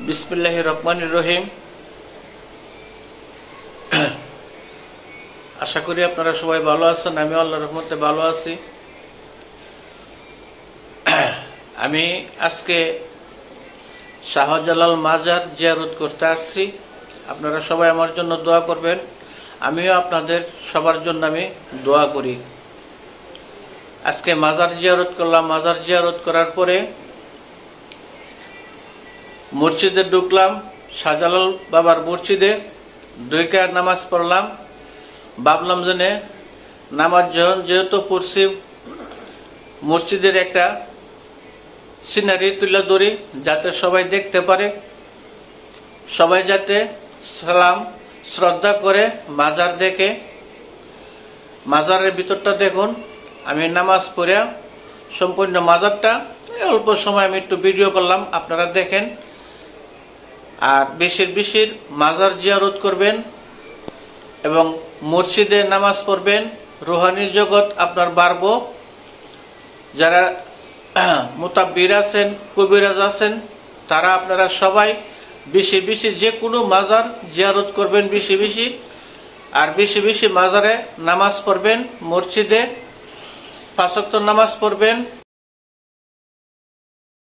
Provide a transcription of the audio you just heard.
বিসমিল্লাহির রহমানির রহিম। আশা করি আপনারা সবাই ভালো আছেন। আমি আল্লাহর রহমতে ভালো আছি। আমি আজকে শাহজালাল মাজার জিয়ারত করতে আসছি। আপনারা সবাই আমার জন্য দোয়া করবেন। আমিও আপনাদের সবার জন্য আমি দোয়া করি। আজকে মাজার জিয়ারত করলাম। মাজার জিয়ারত করার পরে মসজিদে ঢুকলাম। শাহজালাল বাবার মসজিদে ঢুকে নামাজ পড়লাম। ভাবলাম যে নামাজ যেহেতু পড়ছি, মসজিদের একটা সিনারি তুলে ধরি, যাতে সবাই দেখতে পারে, সবাই যাতে সালাম শ্রদ্ধা করে মাজার দেখে। মাজারের ভিতরটা দেখুন। আমি নামাজ পড়ে সম্পূর্ণ মাজারটা অল্প সময় আমি একটু ভিডিও করলাম, আপনারা দেখেন। আর বেশির মাজার জিয়ারত করবেন এবং মসজিদে নামাজ পড়বেন। রুহানি জগৎ আপনার বাড়বো। যারা মুতাব্বির আছেন, কবিরাজ আছেন, তারা আপনারা সবাই বেশি যে কোনো মাজার জিয়ারত করবেন বেশি। আর বেশি মাজারে নামাজ পড়বেন। মসজিদে 5 ওয়াক্ত নামাজ পড়বেন।